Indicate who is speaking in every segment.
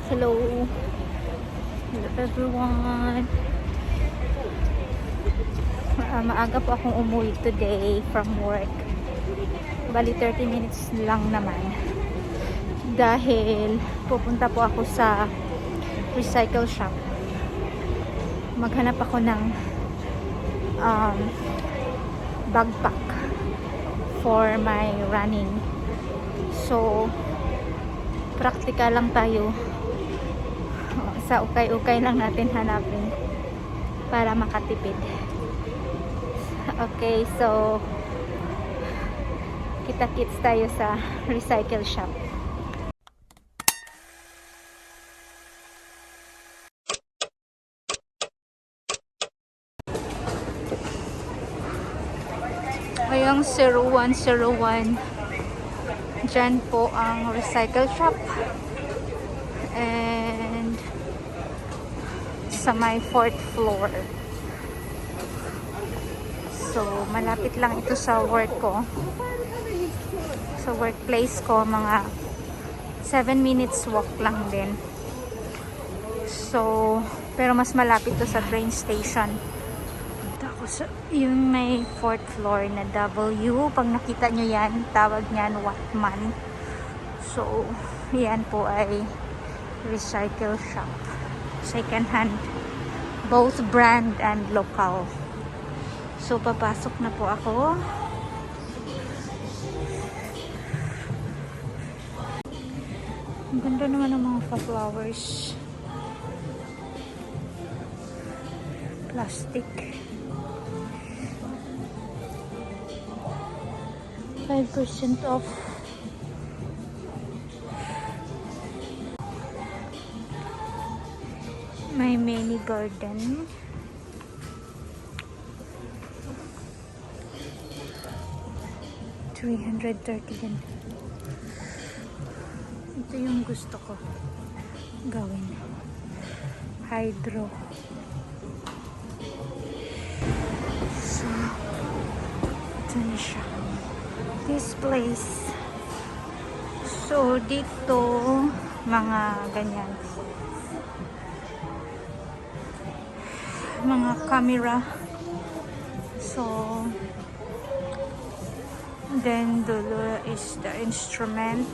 Speaker 1: Hello. Hello everyone. Maaga po akong umuwi today from work. Bali 30 minutes lang naman. Dahil pupunta po ako sa recycle shop. Maghanap ako ng backpack for my running. So, practical lang tayo. Sa ukay-ukay lang natin hanapin para makatipid. Okay, so kita-kits tayo sa recycle shop. Ngayong 0101 dyan po ang recycle shop, and sa may 4th floor. So malapit lang ito sa work ko, sa workplace ko. Mga 7 minutes walk lang din. So pero mas malapit to sa train station. Tapos yung may 4th floor na W, pag nakita nyo yan, tawag nyan Watman. So yan po ay recycle shop, second hand, both brand and local. So papasok na po ako. Ang ganda naman ng mga flowers. Plastic. 5% off. May mini garden. $330 din. Ito yung gusto ko gawin. Hydro. So, ito na siya. This place. So, dito mga ganyan. Mga camera. So, then dulo is the instrument.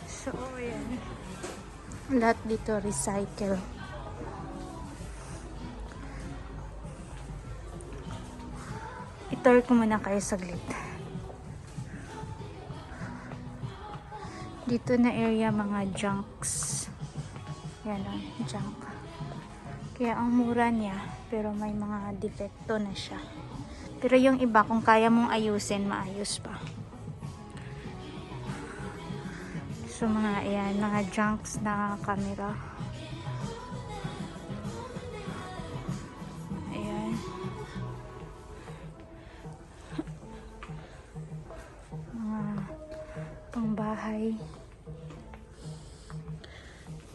Speaker 1: So, yan. Lahat dito recycle. I-tour ko muna kayo saglit. Dito na area mga junks. Yan o, junk. Kaya ang mura niya, pero may mga defecto na siya. Pero yung iba, kung kaya mong ayusin, maayos pa. So mga ayan, mga junks na camera. Ayan. Mga pangbahay.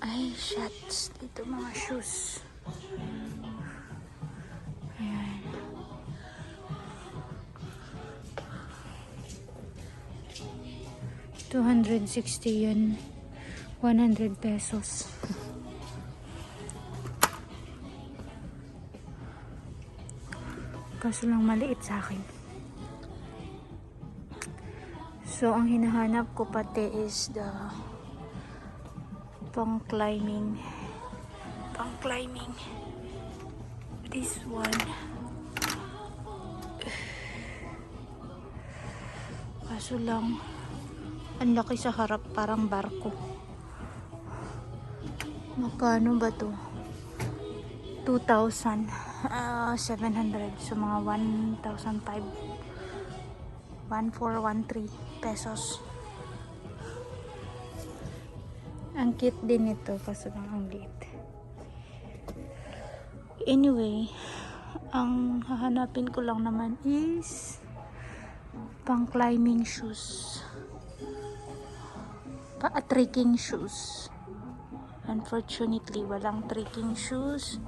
Speaker 1: Ay, shots. Dito mga shoes. Ayan. $260 yun. 100 pesos. Kaso lang maliit sa akin. So, ang hinahanap ko pati is the pang climbing. This one. Kaso lang, ang laki sa harap, parang barko. Magkano ba to? 2,700. So mga 1,500. 1,413 pesos. Ang cute din ito, kaso lang ang liit. Anyway, ang hahanapin ko lang naman is pang climbing shoes. Trekking shoes. Unfortunately, walang trekking shoes.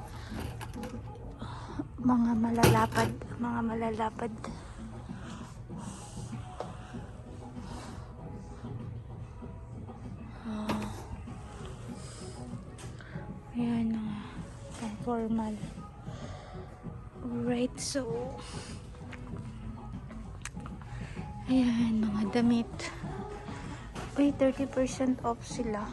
Speaker 1: Mga malalapad. formal. Alright, so ayan, mga damit. Uy, 30% off sila.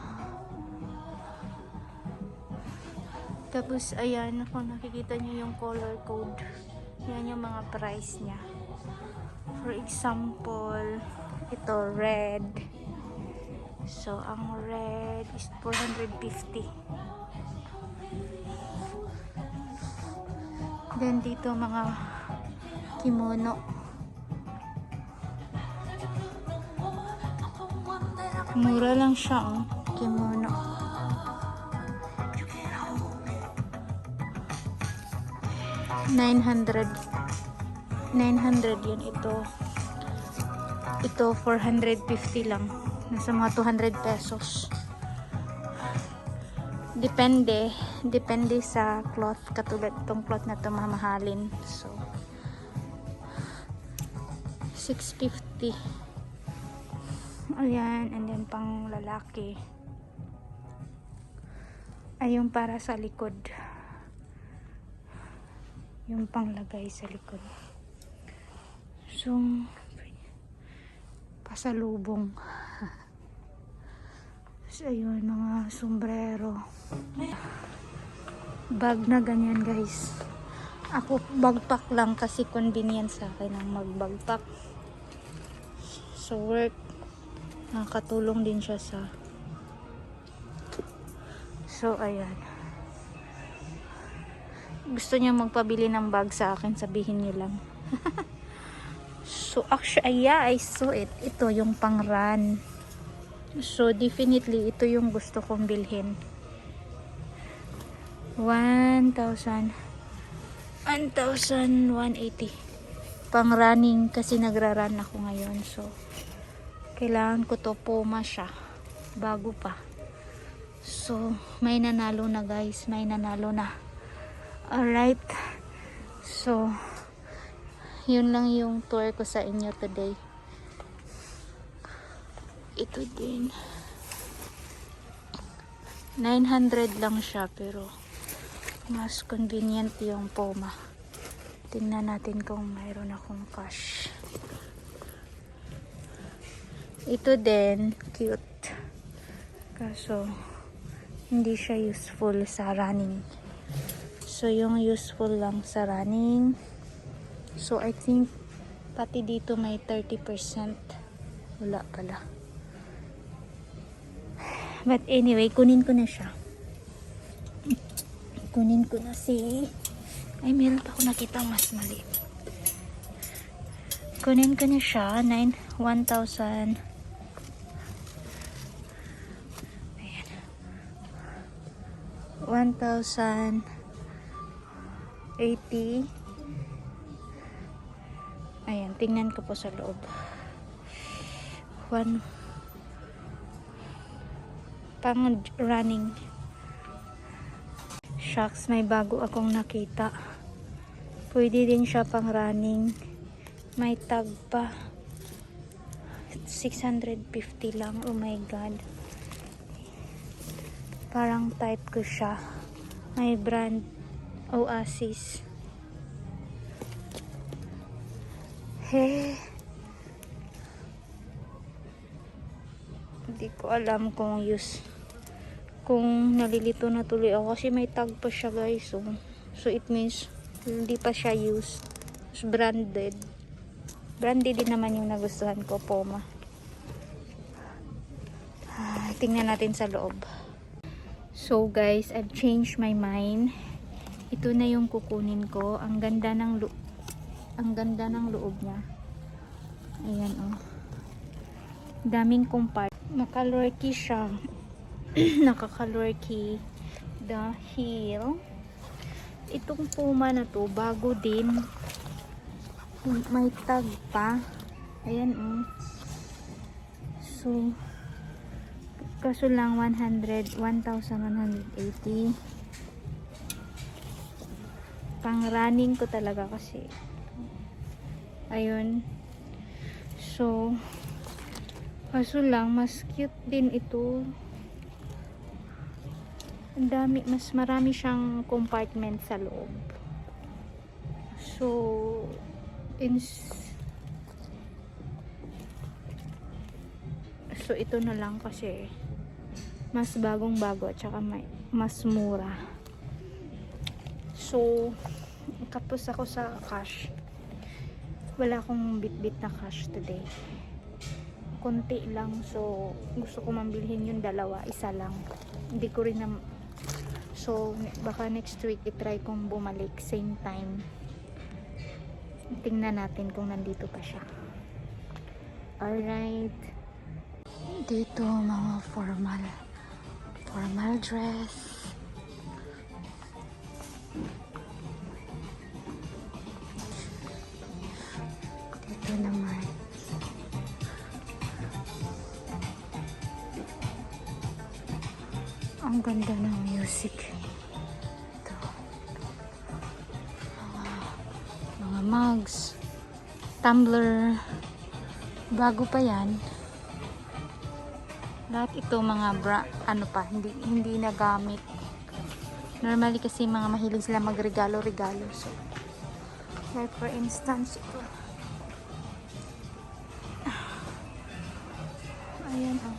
Speaker 1: Tapos, ayan, kung nakikita nyo yung color code, yan yung mga price niya. For example, ito, red. So, ang red is 450. Then, dito mga kimono. Mura lang siya, oh. Kimono. $900 yun. Ito 450 lang. Nasa mga 200 pesos. Depende sa cloth. Katulad itong cloth na ito, mamahalin. So, 650. Ayan, and then pang lalaki. Ay, yung para sa likod. Yung panglagay sa likod. So, pasalubong. So, ayun, mga sombrero. Bag na ganyan, guys. Ako, bagpack lang kasi convenient sa akin ang magbagpack. So, work. Nakakatulong din siya sa... So, ayan. Gusto niyo magpabili ng bag sa akin, sabihin niyo lang. So, actually, yeah, I saw it. Ito yung pang-run. So, definitely, ito yung gusto kong bilhin. 1,180. Pang-running kasi nagra-run ako ngayon. So, kailangan ko to. Puma siya. Bago pa. So, may nanalo na, guys. May nanalo na. Alright. So, yun lang yung tour ko sa inyo today. Ito din. 900 lang siya, pero mas convenient yung Puma. Tingnan natin kung mayroon akong cash. Ito din, cute. Kaso, hindi siya useful sa running. So, yung useful lang sa running. So, I think, pati dito may 30%. Wala pala. But anyway, kunin ko na siya. Kunin ko na si... Ay, meron pa ako nakita mas mali. Kunin ko na siya. 1,000. Ayan. 1,080. Ayan, tingnan ko po sa loob. Pang running. Shucks, may bago akong nakita. Pwede din siya pang running. May tag pa. 650 lang. Oh my god. Parang type ko siya. May brand Oasis. Hey. Hindi ko alam kung kung nalilito na tuloy ako kasi may tag pa siya, guys. So it means hindi pa siya used. It's branded. Branded din naman yung nagustuhan ko, Puma. Tingnan natin sa loob. So guys, I've changed my mind. Ito na yung kukunin ko. Ang ganda ng loob niya. Ayan, oh. Daming compart. Makalorky siya. Nakakalorky. The heel. Itong Puma na to, bago din. May tag pa. Ayan, oh. So, kaso lang 1,180. Pang running ko talaga kasi. Ayun. So, kaso lang, mas cute din ito. Ang dami, mas marami siyang compartment sa loob. So, ito na lang kasi mas bagong bago at saka mas mura. So, kapos ako sa cash. Wala akong bit-bit na cash today. Konti lang. So, gusto ko mambilhin yung dalawa. Isa lang. Hindi ko rin na... So, baka next week itry kong bumalik. Same time. Tingnan natin kung nandito pa siya. Alright. Dito, mga formal dress. Dito naman. Ang ganda ng music. Ito. Mga mugs. Tumbler. Bago pa yan. Lahat ito mga hindi nagamit. Normally kasi mga mahilig sila magregalo-regalo. So, like for instance, ito. Ayan oh.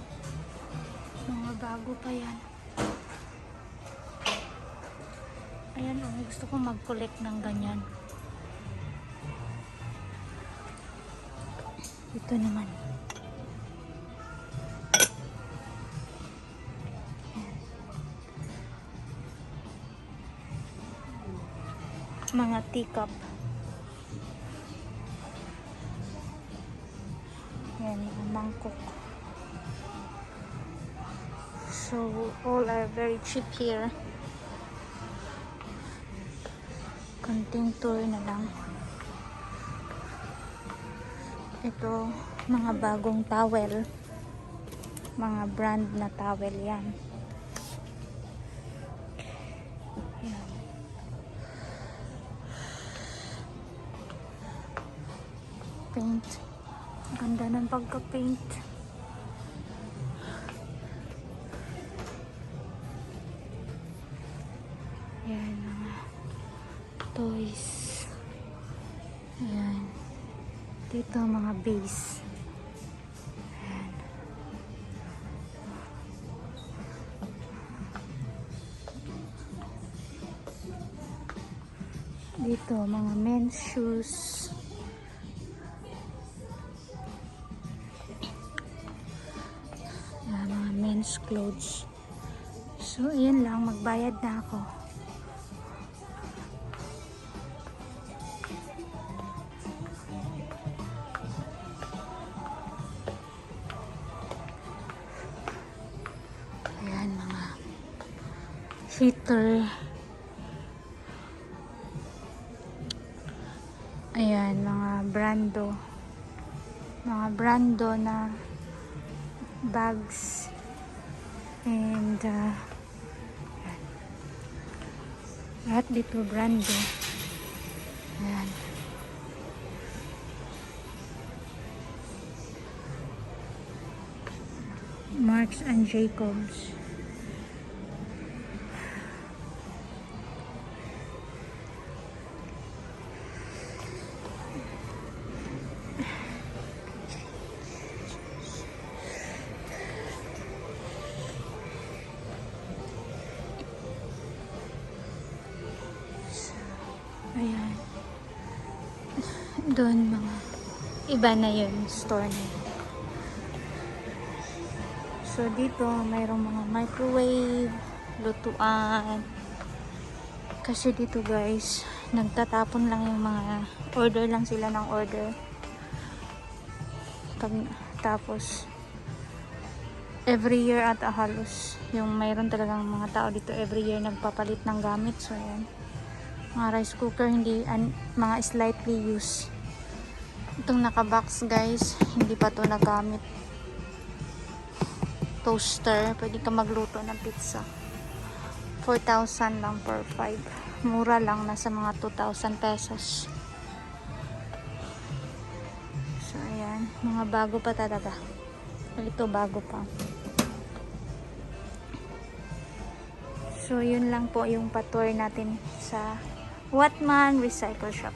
Speaker 1: Mga bago pa yan. Ayan oh, gusto ko mag-collect ng ganyan. Ito naman. Mga teacup. Ayan, mga mangkok. So, all are very cheap here. Konting tour na lang. Ito, mga bagong towel. Mga brand na towel yan. Ayan. Paint. Ganda ng pagka-paint. Ayan, mga toys. Ayan. Dito, mga base. Ayan. Dito, mga men's shoes. Ayan, mga men's clothes. So, ayan lang. Magbayad na ako. Ayan, mga heater. Ayan, mga brando na bags. And lahat dito brando. Ayan. Marks and Jacobs. Ayan. Doon mga iba na yun, store na yun. So dito mayroong mga microwave, lutuan. Kasi dito guys, nagtatapon lang yung mga order lang sila ng order. Tapos every year at halos yung mayroon talagang mga tao dito every year nagpapalit ng gamit. So ayan. Mga rice cooker, hindi mga slightly used. Itong nakabox guys, hindi pa to nagamit. Toaster, pwede ka magluto ng pizza. 4,000 lang per 5. Mura lang, nasa mga 2,000 pesos. So ayan, mga bago pa talaga. Ito bago pa. So, yun lang po yung patour natin sa Watman Recycle Shop.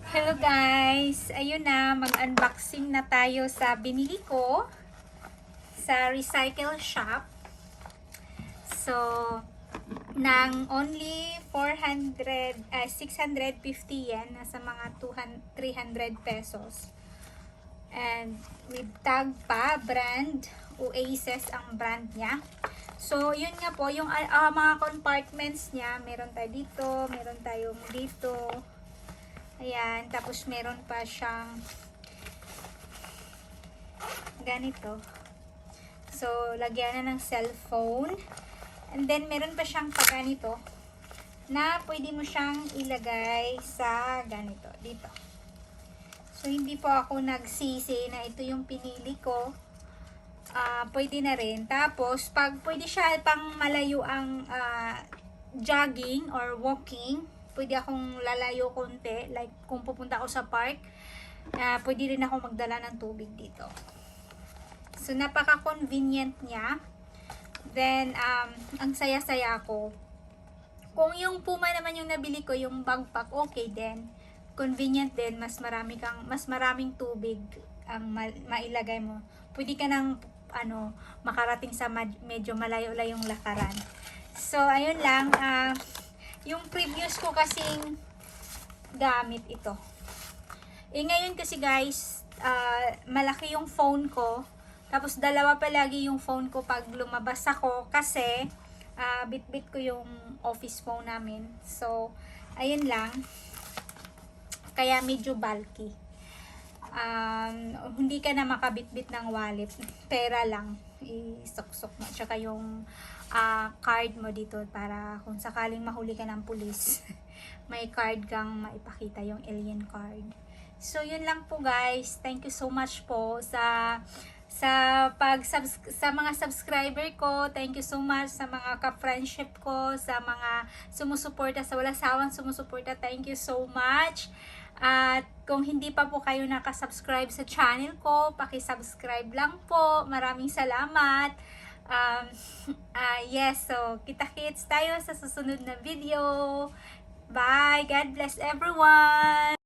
Speaker 1: Hello guys! Ayun na, mag-unboxing na tayo sa binili ko sa Recycle Shop. So, ng only 650 yen, nasa mga 300 pesos. And with tag pa, brand, Oasis ang brand niya. So, yun nga po, yung mga compartments niya, meron tayo dito, meron tayong dito. Ayan, tapos meron pa siyang ganito. So, lagyan na ng cellphone. And then, meron pa siyang pa ganito na pwede mo siyang ilagay sa ganito, dito. So, hindi po ako nagsisi na ito yung pinili ko. Pwede na rin. Tapos, pwede siya pang malayo ang jogging or walking. Pwede akong lalayo konti. Like, kung pupunta ako sa park, pwede rin ako magdala ng tubig dito. So, napaka-convenient niya. Then, ang saya-saya ko. Kung yung Puma naman yung nabili ko, yung backpack, okay din. Convenient din, mas maraming tubig ang mailagay mo. Pwede ka nang makarating sa medyo malayo-layong lakaran. So, ayun lang. Yung previous ko kasing gamit ito. Ngayon kasi guys, malaki yung phone ko. Tapos dalawa palagi yung phone ko pag lumabas ako kasi bit-bit ko yung office phone namin. So, ayun lang. Kaya medyo bulky. Hindi ka na makabit-bit ng wallet. Pera lang. Isok-sok mo. Tsaka yung card mo dito para kung sakaling mahuli ka ng pulis, may card kang maipakita, yung alien card. So, yun lang po guys. Thank you so much po sa mga subscriber ko. Thank you so much sa mga ka-friendship ko, sa mga sumusuporta, sa walang sawang sumusuporta. Thank you so much. At kung hindi pa po kayo nakasubscribe sa channel ko, paki-subscribe lang po. Maraming salamat. Yes, so kita-kits tayo sa susunod na video. Bye! God bless everyone!